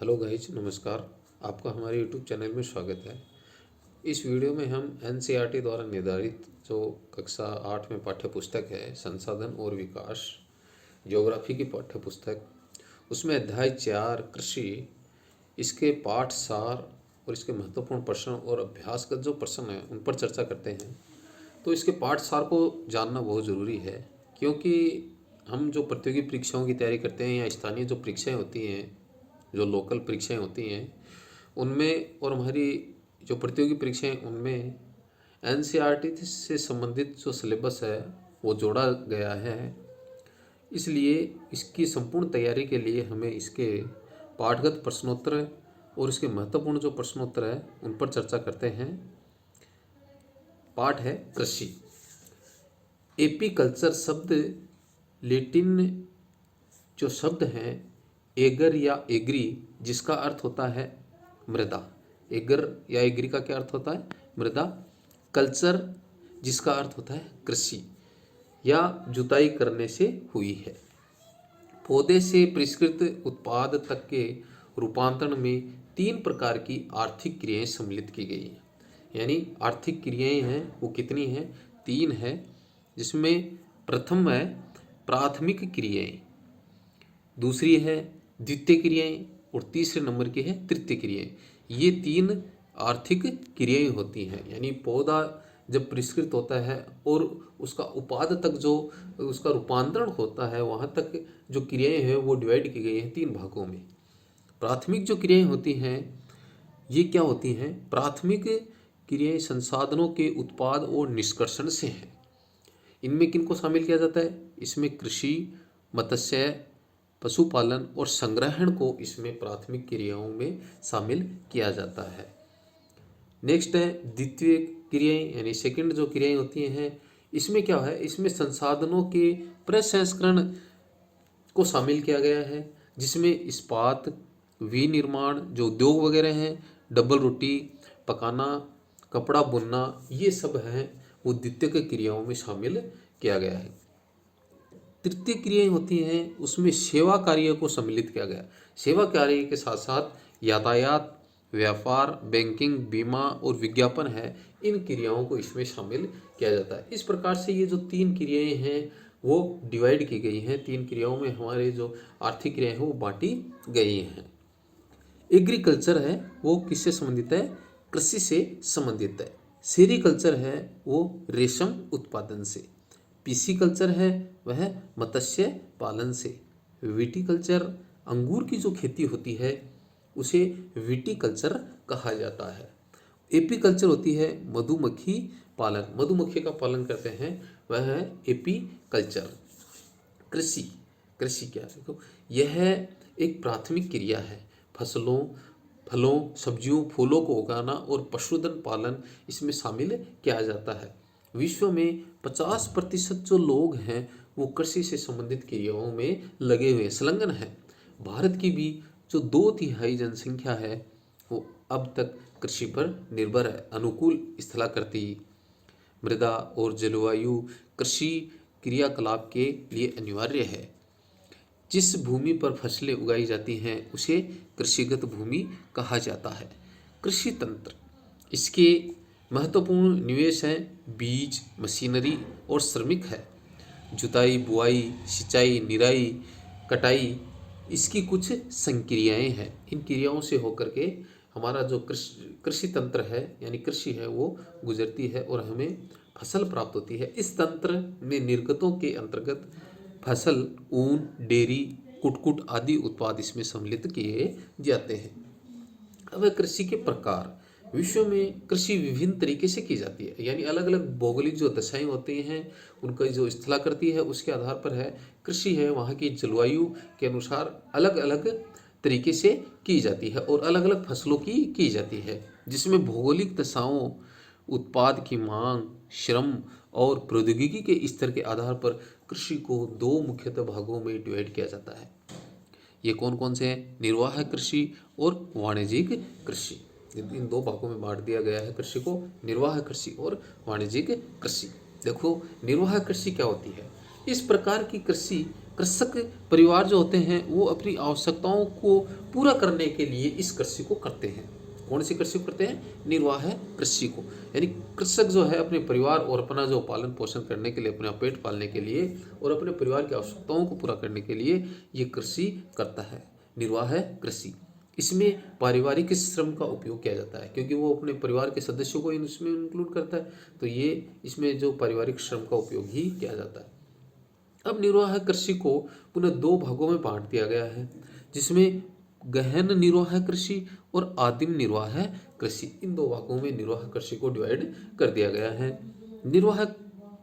Hello guys, नमस्कार। आपका हमारे यूट्यूब चैनल में स्वागत है। इस वीडियो में हम एनसीईआरटी द्वारा निर्धारित जो कक्षा 8 में पाठ्य पुस्तक है संसाधन और विकास ज्योग्राफी की पाठ्य पुस्तक, उसमें अध्याय 4 कृषि, इसके पाठ सार और इसके महत्वपूर्ण प्रश्न और अभ्यासगत जो प्रश्न हैं उन पर चर्चा करते हैं। तो इसके पाठ सार को जानना बहुत ज़रूरी है, क्योंकि हम जो प्रतियोगी परीक्षाओं की तैयारी करते हैं या स्थानीय जो परीक्षाएं होती हैं, जो लोकल परीक्षाएं होती हैं, उनमें और हमारी जो प्रतियोगी परीक्षाएं उनमें एनसीईआरटी से संबंधित जो सिलेबस है वो जोड़ा गया है। इसलिए इसकी संपूर्ण तैयारी के लिए हमें इसके पाठगत प्रश्नोत्तर और इसके महत्वपूर्ण जो प्रश्नोत्तर है उन पर चर्चा करते हैं। पाठ है कृषि। एपीकल्चर शब्द लेटिन जो शब्द हैं एगर या एग्री, जिसका अर्थ होता है मृदा। एगर या एग्री का क्या अर्थ होता है? मृदा। कल्चर जिसका अर्थ होता है कृषि या जुताई करने से हुई है। पौधे से परिष्कृत उत्पाद तक के रूपांतरण में 3 प्रकार की आर्थिक क्रियाएं सम्मिलित की गई हैं। यानी आर्थिक क्रियाएं हैं वो कितनी हैं? 3 है, जिसमें प्रथम है प्राथमिक क्रियाएं, दूसरी है द्वितीय क्रियाएं और तीसरे नंबर की है तृतीय क्रियाएं। ये 3 आर्थिक क्रियाएं होती हैं। यानी पौधा जब परिष्कृत होता है और उसका उपाद तक जो उसका रूपांतरण होता है, वहाँ तक जो क्रियाएं हैं वो डिवाइड की गई हैं 3 भागों में। प्राथमिक जो क्रियाएं होती हैं ये क्या होती हैं? प्राथमिक क्रियाएं संसाधनों के उत्पाद और निष्कर्षण से हैं। इनमें किनको शामिल किया जाता है? इसमें कृषि, मत्स्य, पशुपालन और संग्रहण को इसमें प्राथमिक क्रियाओं में शामिल किया जाता है। नेक्स्ट है द्वितीय क्रियाएं, यानी सेकंड जो क्रियाएं होती हैं, इसमें क्या है? इसमें संसाधनों के प्रसंस्करण को शामिल किया गया है, जिसमें इस्पात, विनिर्माण जो उद्योग वगैरह हैं, डबल रोटी पकाना, कपड़ा बुनना, ये सब हैं वो द्वितीय क्रियाओं में शामिल किया गया है। तृतीय क्रियाएं होती हैं उसमें सेवा कार्य को सम्मिलित किया गया। सेवा कार्य के साथ साथ यातायात, व्यापार, बैंकिंग, बीमा और विज्ञापन है, इन क्रियाओं को इसमें शामिल किया जाता है। इस प्रकार से ये जो 3 क्रियाएं हैं वो डिवाइड की गई हैं। 3 क्रियाओं में हमारे जो आर्थिक क्रियाएं हैं वो बांटी गई हैं। एग्रीकल्चर है वो किससे संबंधित है? कृषि से संबंधित है। सेरीकल्चर है वो रेशम उत्पादन से। पीसीकल्चर है वह मत्स्य पालन से। विटीकल्चर अंगूर की जो खेती होती है उसे विटीकल्चर कहा जाता है। एपीकल्चर होती है मधुमक्खी पालन, मधुमक्खी का पालन करते हैं, वह है एपीकल्चर। कृषि, कृषि क्या है? तो यह एक प्राथमिक क्रिया है। फसलों, फलों, सब्जियों, फूलों को उगाना और पशुधन पालन इसमें शामिल किया जाता है। विश्व में 50% जो लोग हैं वो कृषि से संबंधित क्रियाओं में लगे हुए संलग्न हैं। भारत की भी जो 2/3 जनसंख्या है वो अब तक कृषि पर निर्भर है। अनुकूल स्थलाकृति, मृदा और जलवायु कृषि क्रियाकलाप के लिए अनिवार्य है। जिस भूमि पर फसलें उगाई जाती हैं उसे कृषिगत भूमि कहा जाता है। कृषि तंत्र, इसके महत्वपूर्ण निवेश हैं बीज, मशीनरी और श्रमिक है। जुताई, बुआई, सिंचाई, निराई, कटाई, इसकी कुछ संक्रियाएं हैं। इन क्रियाओं से होकर के हमारा जो कृषि तंत्र है यानी कृषि है वो गुजरती है और हमें फसल प्राप्त होती है। इस तंत्र में निर्गतों के अंतर्गत फसल, ऊन, डेयरी, कुटकुट आदि उत्पाद इसमें सम्मिलित किए जाते हैं। अब कृषि के प्रकार, विश्व में कृषि विभिन्न तरीके से की जाती है। यानी अलग अलग भौगोलिक जो दशाएं होती हैं उनका जो स्थलाकृति है उसके आधार पर है कृषि है वहाँ की जलवायु के अनुसार अलग अलग तरीके से की जाती है और अलग अलग फसलों की जाती है, जिसमें भौगोलिक दशाओं, उत्पाद की मांग, श्रम और प्रौद्योगिकी के स्तर के आधार पर कृषि को 2 मुख्यतः भागों में डिवाइड किया जाता है। ये कौन कौन से हैं? निर्वाह कृषि और वाणिज्यिक कृषि। इन 2 भागों में बांट दिया गया है कृषि को, निर्वाह कृषि और वाणिज्यिक कृषि। देखो निर्वाह कृषि क्या होती है? इस प्रकार की कृषि कृषक परिवार जो होते हैं वो अपनी आवश्यकताओं को पूरा करने के लिए इस कृषि को करते हैं। कौन सी कृषि को करते हैं? निर्वाह कृषि को। यानी कृषक जो है अपने परिवार और अपना जो पालन पोषण करने के लिए, अपना पेट पालने के लिए और अपने परिवार की आवश्यकताओं को पूरा करने के लिए ये कृषि करता है, निर्वाह कृषि। इसमें पारिवारिक श्रम का उपयोग किया जाता है क्योंकि वो अपने परिवार के सदस्यों को इसमें इंक्लूड करता है, तो ये इसमें जो पारिवारिक श्रम का उपयोग ही किया जाता है। अब निर्वाह कृषि को पुनः दो भागों में बांट दिया गया है, जिसमें गहन निर्वाह कृषि और आदिम निर्वाह कृषि, इन दो भागों में निर्वाह कृषि को डिवाइड कर दिया गया है। निर्वाह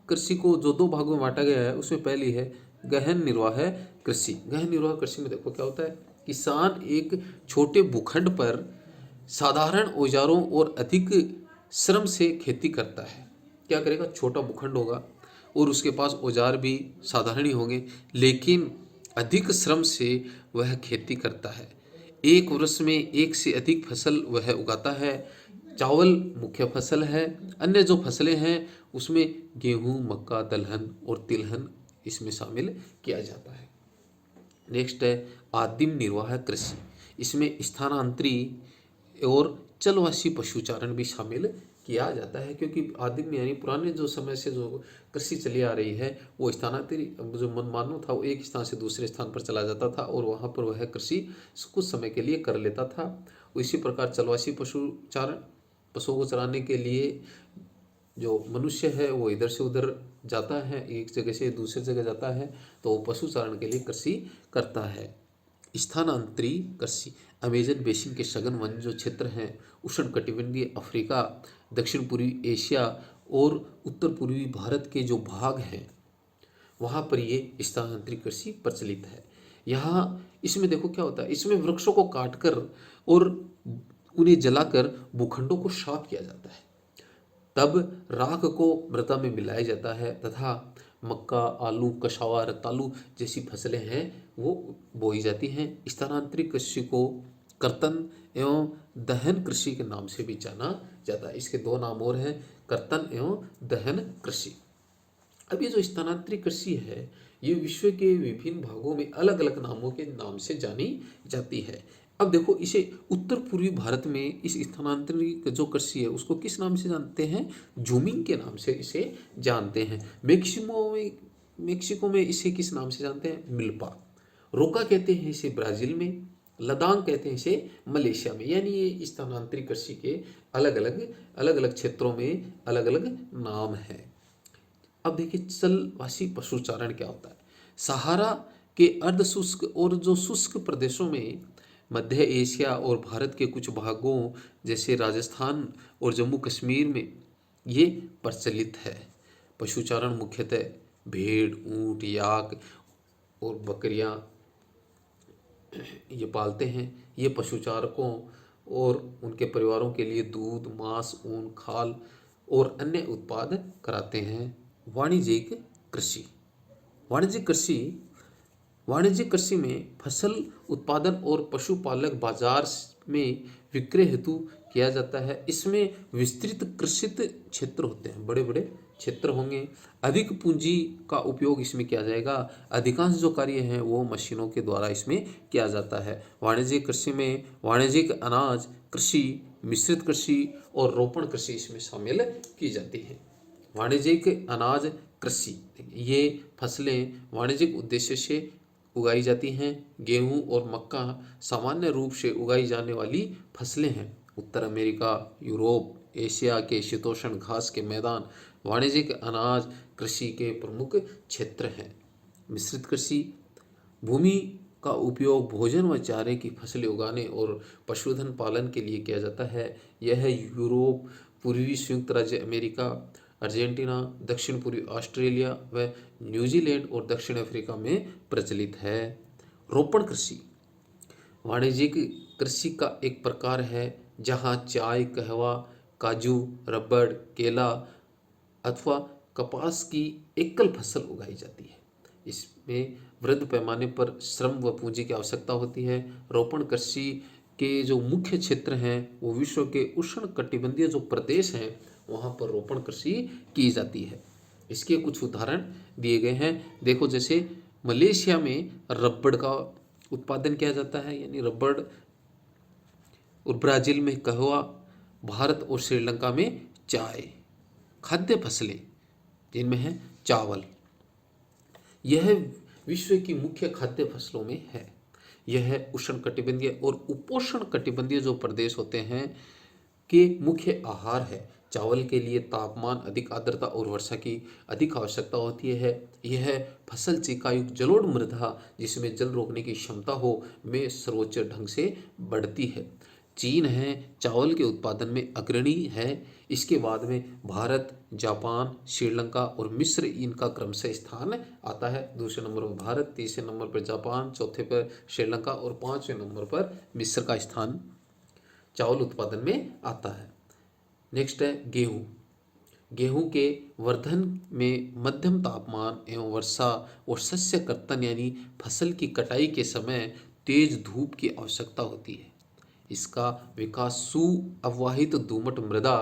कृषि को जो दो भागों में बांटा गया है उसमें पहली है गहन निर्वाह कृषि। गहन निर्वाह कृषि में देखो क्या होता है, किसान एक छोटे भूखंड पर साधारण औजारों और अधिक श्रम से खेती करता है। क्या करेगा? छोटा भूखंड होगा और उसके पास औजार भी साधारण ही होंगे, लेकिन अधिक श्रम से वह खेती करता है। एक वर्ष में एक से अधिक फसल वह उगाता है। चावल मुख्य फसल है, अन्य जो फसलें हैं उसमें गेहूँ, मक्का, दलहन और तिलहन इसमें शामिल किया जाता है। नेक्स्ट है आदिम निर्वाह कृषि। इसमें स्थानांतरी और चलवासी पशुचारण भी शामिल किया जाता है, क्योंकि आदिम यानी पुराने जो समय से जो कृषि चली आ रही है वो स्थानांतरी जो मनमानव था वो एक स्थान से दूसरे स्थान पर चला जाता था और वहाँ पर वह कृषि कुछ समय के लिए कर लेता था। इसी प्रकार चलवासी पशुचारण, पशुओं को चराने के लिए जो मनुष्य है वो इधर से उधर जाता है, एक जगह से दूसरी जगह जाता है, तो वो पशुचारण के लिए कृषि करता है। स्थानांतरी कृषि अमेजन बेसिन के सघन वन जो क्षेत्र हैं, उष्णकटिबंधीय अफ्रीका, दक्षिण पूर्वी एशिया और उत्तर पूर्वी भारत के जो भाग हैं वहाँ पर ये स्थानांतरी कृषि प्रचलित है। यहाँ इसमें देखो क्या होता है, इसमें वृक्षों को काटकर और उन्हें जलाकर भूखंडों को साफ किया जाता है, तब राख को मृदा में मिलाया जाता है तथा मक्का, आलू, कछावा, रतालू जैसी फसलें हैं वो बोई जाती हैं। स्थानांतरित कृषि को कर्तन एवं दहन कृषि के नाम से भी जाना जाता है। इसके दो नाम और हैं, कर्तन एवं दहन कृषि। अब ये जो स्थानांतरित कृषि है ये विश्व के विभिन्न भागों में अलग अलग नामों के नाम से जानी जाती है। अब देखो इसे उत्तर पूर्वी भारत में इस स्थानांतरित जो कृषि है उसको किस नाम से जानते हैं? जूमिंग के नाम से इसे जानते हैं। मेक्सिको में इसे किस नाम से जानते हैं? मिल्पा। रोका कहते हैं इसे ब्राजील में, लद्दाख कहते हैं इसे मलेशिया में। यानी ये स्थानांतरित कृषि के अलग अलग क्षेत्रों में अलग अलग नाम हैं। अब देखिए चलवासी पशुचारण क्या होता है। सहारा के अर्ध शुष्क और जो शुष्क प्रदेशों में, मध्य एशिया और भारत के कुछ भागों जैसे राजस्थान और जम्मू कश्मीर में ये प्रचलित है। पशुचारण मुख्यतः भेड़, ऊंट, याक और बकरियां ये पालते हैं। ये पशुचारकों और उनके परिवारों के लिए दूध, मांस, ऊन, खाल और अन्य उत्पाद कराते हैं। वाणिज्यिक कृषि। वाणिज्यिक कृषि में फसल उत्पादन और पशुपालक बाजार में विक्रय हेतु किया जाता है। इसमें विस्तृत कृषित क्षेत्र होते हैं, बड़े बड़े क्षेत्र होंगे। अधिक पूंजी का उपयोग इसमें किया जाएगा। अधिकांश जो कार्य हैं वो मशीनों के द्वारा इसमें किया जाता है। वाणिज्यिक कृषि में वाणिज्यिक अनाज कृषि, मिश्रित कृषि और रोपण कृषि इसमें शामिल की जाती है। वाणिज्यिक अनाज कृषि, ये फसलें वाणिज्यिक उद्देश्य से उगाई जाती हैं। गेहूं और मक्का सामान्य रूप से उगाई जाने वाली फसलें हैं। उत्तर अमेरिका, यूरोप, एशिया के शीतोष्ण घास के मैदान वाणिज्यिक अनाज कृषि के प्रमुख क्षेत्र हैं। मिश्रित कृषि, भूमि का उपयोग भोजन व चारे की फसलें उगाने और पशुधन पालन के लिए किया जाता है। यह यूरोप, पूर्वी संयुक्त राज्य अमेरिका, अर्जेंटीना, दक्षिण पूर्वी ऑस्ट्रेलिया व न्यूजीलैंड और दक्षिण अफ्रीका में प्रचलित है। रोपण कृषि वाणिज्यिक कृषि का एक प्रकार है जहां चाय, कहवा, काजू, रबड़, केला अथवा कपास की एकल फसल उगाई जाती है। इसमें वृहद पैमाने पर श्रम व पूंजी की आवश्यकता होती है। रोपण कृषि के जो मुख्य क्षेत्र हैं वो विश्व के उष्ण कटिबंधीय जो प्रदेश हैं वहाँ पर रोपण कृषि की जाती है। इसके कुछ उदाहरण दिए गए हैं। देखो जैसे मलेशिया में रबड़ का उत्पादन किया जाता है, यानी रबड़। और ब्राज़ील में कहवा, भारत और श्रीलंका में चाय। खाद्य फसलें जिनमें है चावल, यह विश्व की मुख्य खाद्य फसलों में है। यह उष्णकटिबंधीय और उपोष्ण कटिबंधीय जो प्रदेश होते हैं के मुख्य आहार है। चावल के लिए तापमान, अधिक आर्द्रता और वर्षा की अधिक आवश्यकता होती है। यह फसल चिकायुक्त जलोढ़ मृदा जिसमें जल रोकने की क्षमता हो में सर्वोच्च ढंग से बढ़ती है। चीन है चावल के उत्पादन में अग्रणी है। इसके बाद में भारत, जापान, श्रीलंका और मिस्र इनका क्रमशः स्थान आता है। दूसरे नंबर पर भारत, तीसरे नंबर पर जापान, चौथे पर श्रीलंका और पांचवें नंबर पर मिस्र का स्थान चावल उत्पादन में आता है। नेक्स्ट है गेहूँ। गेहूँ के वर्धन में मध्यम तापमान एवं वर्षा और शस्य कर्तन यानी फसल की कटाई के समय तेज धूप की आवश्यकता होती है। इसका विकास सुअववाहित दोमट मृदा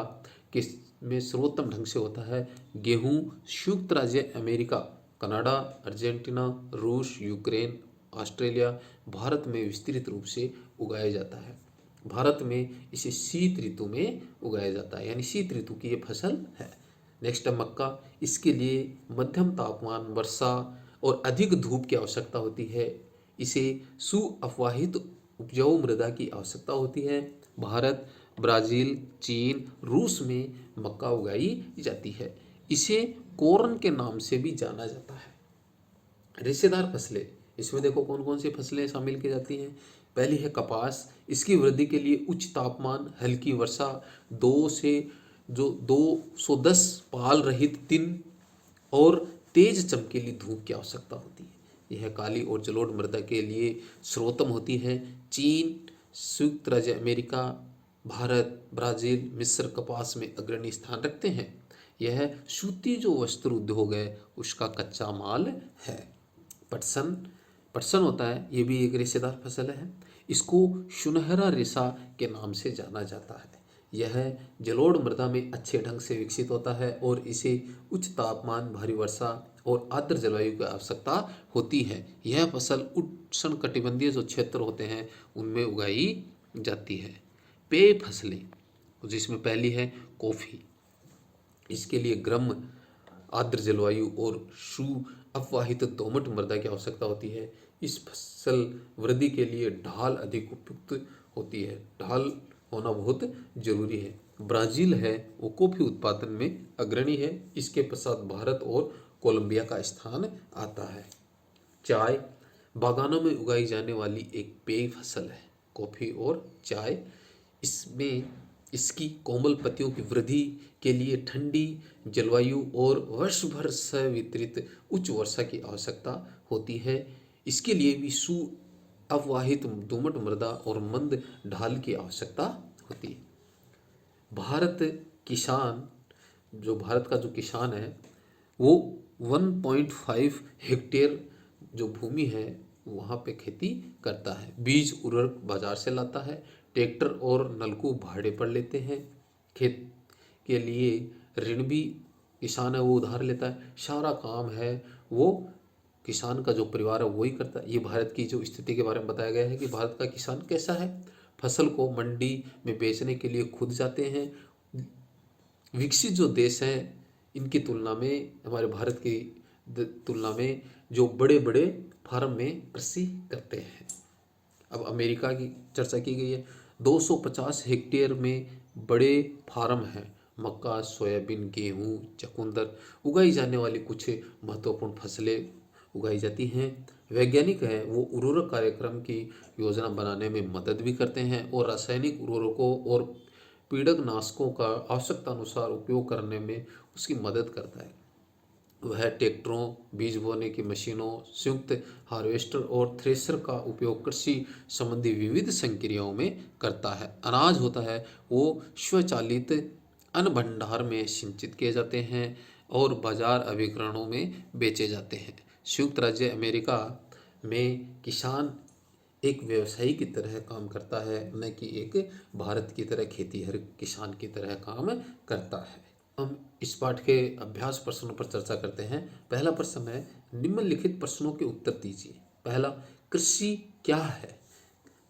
के में सर्वोत्तम ढंग से होता है। गेहूँ संयुक्त राज्य अमेरिका, कनाडा, अर्जेंटीना, रूस, यूक्रेन, ऑस्ट्रेलिया, भारत में विस्तृत रूप से उगाया जाता है। भारत में इसे शीत ऋतु में उगाया जाता है, यानी शीत ऋतु की ये फसल है। नेक्स्ट है मक्का। इसके लिए मध्यम तापमान, वर्षा और अधिक धूप की आवश्यकता होती है। इसे सुअववाहित उपजाऊ मृदा की आवश्यकता होती है। भारत, ब्राज़ील, चीन, रूस में मक्का उगाई जाती है। इसे कॉर्न के नाम से भी जाना जाता है। रेशेदार फसलें, इसमें देखो कौन कौन सी फसलें शामिल की जाती हैं। पहली है कपास। इसकी वृद्धि के लिए उच्च तापमान, हल्की वर्षा, 210 पाल रहित दिन और तेज चमकीली धूप की आवश्यकता होती है। यह काली और जलोढ़ मृदा के लिए सर्वोत्तम होती है। चीन, संयुक्त राज्य अमेरिका, भारत, ब्राज़ील, मिस्र कपास में अग्रणी स्थान रखते हैं। यह सूती जो वस्त्र उद्योग है उसका कच्चा माल है। पटसन, पटसन होता है, ये भी एक रेशेदार फसल है। इसको सुनहरा रेशा के नाम से जाना जाता है। यह जलोढ़ मृदा में अच्छे ढंग से विकसित होता है और इसे उच्च तापमान, भारी वर्षा और आर्द्र जलवायु की आवश्यकता होती है। यह फसल उष्णकटिबंधीय जो क्षेत्र होते हैं उनमें उगाई जाती है। पेय फसलें, जिसमें पहली है कॉफ़ी। इसके लिए गर्म, आर्द्र जलवायु और सुअववाहित दोमट मृदा की आवश्यकता होती है। इस फसल वृद्धि के लिए ढाल अधिक उपयुक्त होती है। ढाल होना बहुत जरूरी है। ब्राज़ील है वो कॉफ़ी उत्पादन में अग्रणी है। इसके पश्चात भारत और कोलंबिया का स्थान आता है। चाय बागानों में उगाई जाने वाली एक पेय फसल है। कॉफ़ी और चाय, इसमें इसकी कोमल पत्तियों की वृद्धि के लिए ठंडी जलवायु और वर्ष भर सवितरित उच्च वर्षा की आवश्यकता होती है। इसके लिए भी सुअववाहित दोमट मृदा और मंद ढाल की आवश्यकता होती है। भारत किसान, जो भारत का जो किसान है वो 1.5 हेक्टेयर जो भूमि है वहाँ पे खेती करता है। बीज उर्वरक बाजार से लाता है। ट्रैक्टर और नलकूप भाड़े पर लेते हैं। खेत के लिए ऋण भी किसान है वो उधार लेता है। सारा काम है वो किसान का जो परिवार है वही करता है। ये भारत की जो स्थिति के बारे में बताया गया है कि भारत का किसान कैसा है। फसल को मंडी में बेचने के लिए खुद जाते हैं। विकसित जो देश हैं इनकी तुलना में, हमारे भारत की तुलना में जो बड़े बड़े फार्म में कृषि करते हैं। अब अमेरिका की चर्चा की गई है। 250 हेक्टेयर में बड़े फार्म हैं। मक्का, सोयाबीन, गेहूँ, चुकंदर उगाई जाने वाली कुछ महत्वपूर्ण फसलें उगाई जाती हैं। वैज्ञानिक हैं वो उर्वरक कार्यक्रम की योजना बनाने में मदद भी करते हैं और रासायनिक उर्वरकों और पीड़कनाशकों का आवश्यकता अनुसार उपयोग करने में उसकी मदद करता है। वह ट्रैक्टरों, बीज बोने की मशीनों, संयुक्त हार्वेस्टर और थ्रेशर का उपयोग कृषि संबंधी विविध संक्रियाओं में करता है। अनाज होता है वो स्वचालित अन्न भंडार में संचित किए जाते हैं और बाजार अभिकरणों में बेचे जाते हैं। संयुक्त राज्य अमेरिका में किसान एक व्यवसायी की तरह काम करता है, न कि एक भारत की तरह खेतीहर किसान की तरह काम करता है। हम इस पाठ के अभ्यास प्रश्नों पर चर्चा करते हैं। पहला प्रश्न है निम्नलिखित प्रश्नों के उत्तर दीजिए। पहला, कृषि क्या है?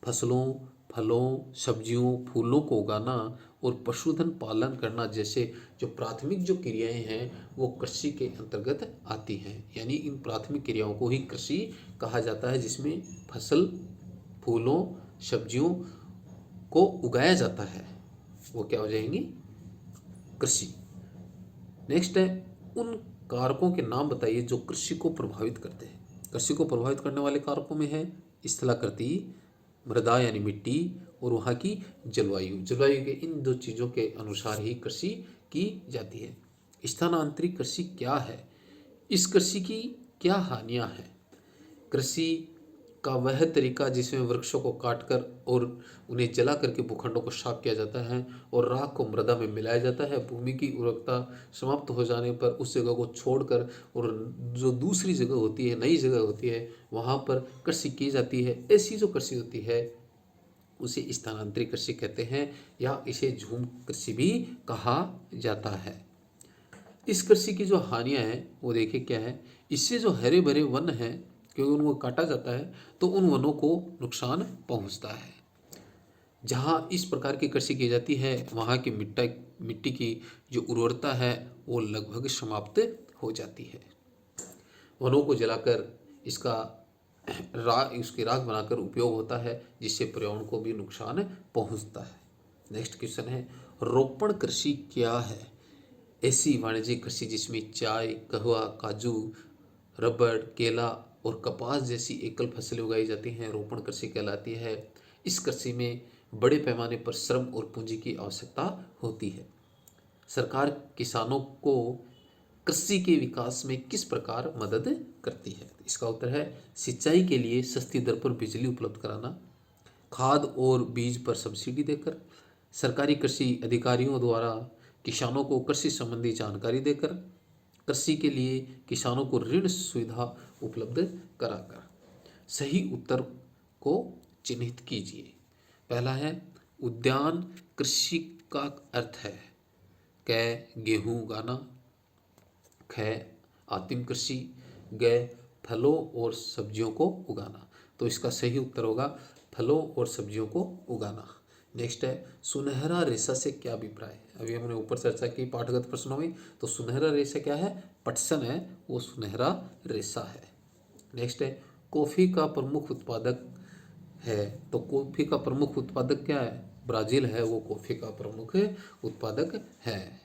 फसलों, फलों, सब्जियों, फूलों को उगाना और पशुधन पालन करना जैसे जो प्राथमिक जो क्रियाएं हैं वो कृषि के अंतर्गत आती हैं। यानी इन प्राथमिक क्रियाओं को ही कृषि कहा जाता है, जिसमें फसल, फूलों, सब्जियों को उगाया जाता है, वो क्या हो जाएंगी? कृषि। नेक्स्ट है, उन कारकों के नाम बताइए जो कृषि को प्रभावित करते हैं। कृषि को प्रभावित करने वाले कारकों में है स्थलाकृति, मृदा यानी मिट्टी, और वहाँ की जलवायु। जलवायु के इन दो चीज़ों के अनुसार ही कृषि की जाती है। स्थानांतरित कृषि क्या है? इस कृषि की क्या हानियाँ हैं? कृषि का वह तरीका जिसमें वृक्षों को काटकर और उन्हें जला करके भूखंडों को साफ किया जाता है और राख को मृदा में मिलाया जाता है। भूमि की उर्वरकता समाप्त हो जाने पर उस जगह को छोड़कर और जो दूसरी जगह होती है, नई जगह होती है, वहाँ पर कृषि की जाती है। ऐसी जो कृषि होती है उसे स्थानांतरित कृषि कहते हैं, या इसे झूम कृषि भी कहा जाता है। इस कृषि की जो हानियां हैं वो देखिए क्या है। इससे जो हरे भरे वन हैं, क्योंकि उनको काटा जाता है तो उन वनों को नुकसान पहुंचता है। जहाँ इस प्रकार की कृषि की जाती है वहाँ की मिट्टी की जो उर्वरता है वो लगभग समाप्त हो जाती है। वनों को जलाकर इसका उसकी राख बनाकर उपयोग होता है, जिससे पर्यावरण को भी नुकसान पहुंचता है। नेक्स्ट क्वेश्चन है, रोपण कृषि क्या है? ऐसी वाणिज्यिक कृषि जिसमें चाय, कहवा, काजू, रबड़, केला और कपास जैसी एकल फसलें उगाई जाती हैं, रोपण कृषि कहलाती है। इस कृषि में बड़े पैमाने पर श्रम और पूंजी की आवश्यकता होती है। सरकार किसानों को कृषि के विकास में किस प्रकार मदद करती है? इसका उत्तर है सिंचाई के लिए सस्ती दर पर बिजली उपलब्ध कराना, खाद और बीज पर सब्सिडी देकर, सरकारी कृषि अधिकारियों द्वारा किसानों को कृषि संबंधी जानकारी देकर, कृषि के लिए किसानों को ऋण सुविधा उपलब्ध कराकर। सही उत्तर को चिन्हित कीजिए। पहला है उद्यान कृषि का अर्थ है क गेहूं उगाना, ख आतिम कृषि, ग फलों और सब्जियों को उगाना। तो इसका सही उत्तर होगा फलों और सब्जियों को उगाना। नेक्स्ट है सुनहरा रेशा से क्या अभिप्राय है? अभी हमने ऊपर चर्चा की पाठगत प्रश्नों में, तो सुनहरा रेशा क्या है? पटसन है, वो सुनहरा रेशा है। नेक्स्ट है कॉफी का प्रमुख उत्पादक है, तो कॉफी का प्रमुख उत्पादक क्या है? ब्राजील है, वो कॉफी का प्रमुख उत्पादक है।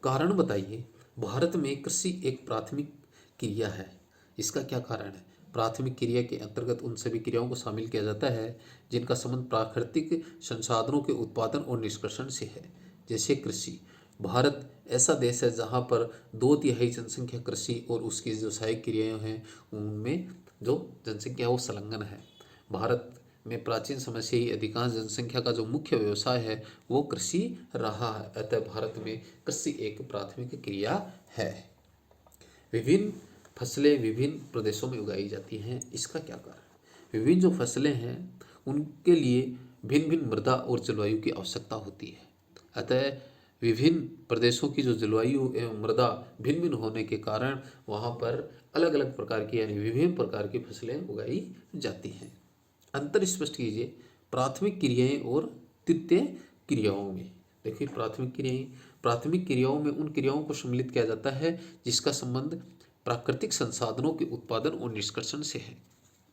कारण बताइए। भारत में कृषि एक प्राथमिक क्रिया है, इसका क्या कारण है? प्राथमिक क्रिया के अंतर्गत उन सभी क्रियाओं को शामिल किया जाता है जिनका संबंध प्राकृतिक संसाधनों के उत्पादन और निष्कर्षण से है, जैसे कृषि। भारत ऐसा देश है जहाँ पर 2/3 जनसंख्या कृषि और उसकी जो सहायक क्रियाएं हैं उनमें जो जनसंख्या है वो संलग्न है। भारत में प्राचीन समय से ही अधिकांश जनसंख्या का जो मुख्य व्यवसाय है वो कृषि रहा है, अतः भारत में कृषि एक प्राथमिक क्रिया है। विभिन्न फसलें विभिन्न प्रदेशों में उगाई जाती हैं, इसका क्या कारण? विभिन्न जो फसलें हैं उनके लिए भिन्न भिन्न मृदा और जलवायु की आवश्यकता होती है, अतः विभिन्न प्रदेशों की जो जलवायु एवं मृदा भिन्न भिन्न होने के कारण वहाँ पर अलग अलग प्रकार की यानी विभिन्न प्रकार की फसलें उगाई जाती हैं। अंतर स्पष्ट कीजिए प्राथमिक क्रियाएं और तृतीय क्रियाओं में। देखिए प्राथमिक क्रियाओं में उन क्रियाओं को सम्मिलित किया जाता है जिसका संबंध प्राकृतिक संसाधनों के उत्पादन और निष्कर्षण से है।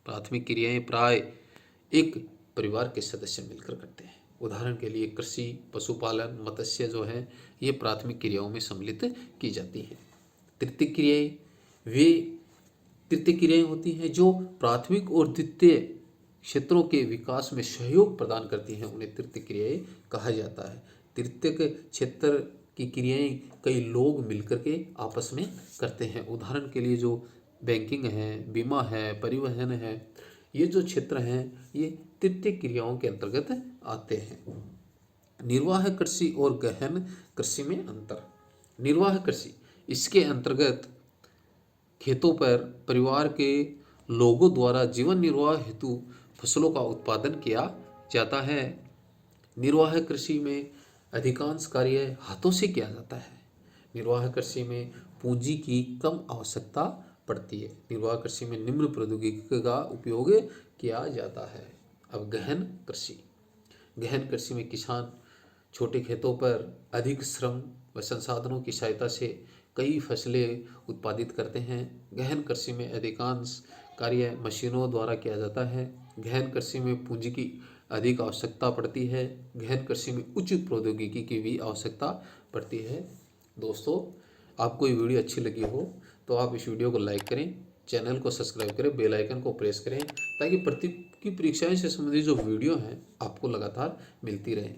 प्राथमिक क्रियाएं प्राय एक परिवार के सदस्य मिलकर करते हैं। उदाहरण के लिए कृषि, पशुपालन, मत्स्य जो है ये प्राथमिक क्रियाओं में सम्मिलित की जाती हैं। तृतीय क्रियाएं होती हैं जो प्राथमिक और द्वितीय क्षेत्रों के विकास में सहयोग प्रदान करती हैं, उन्हें तृतीय क्रियाएं कहा जाता है। तृतीय क्षेत्र की क्रियाएं कई लोग मिलकर के आपस में करते हैं। उदाहरण के लिए जो बैंकिंग है, बीमा है, परिवहन है, ये जो क्षेत्र हैं ये तृतीय क्रियाओं के अंतर्गत आते हैं। निर्वाह कृषि और गहन कृषि में अंतर। निर्वाह कृषि इसके अंतर्गत खेतों पर परिवार के लोगों द्वारा जीवन निर्वाह हेतु फसलों का उत्पादन किया जाता है। निर्वाह कृषि में अधिकांश कार्य हाथों से किया जाता है। निर्वाह कृषि में पूंजी की कम आवश्यकता पड़ती है। निर्वाह कृषि में निम्न प्रौद्योगिकी का उपयोग किया जाता है। अब गहन कृषि में किसान छोटे खेतों पर अधिक श्रम व संसाधनों की सहायता से कई फसलें उत्पादित करते हैं। गहन कृषि में अधिकांश कार्य मशीनों द्वारा किया जाता है। गहन कृषि में पूंजी की अधिक आवश्यकता पड़ती है। गहन कृषि में उच्च प्रौद्योगिकी की भी आवश्यकता पड़ती है। दोस्तों, आपको ये वीडियो अच्छी लगी हो तो आप इस वीडियो को लाइक करें, चैनल को सब्सक्राइब करें, बेल आइकन को प्रेस करें ताकि प्रति की परीक्षाएं से संबंधित जो वीडियो हैं आपको लगातार मिलती रहे।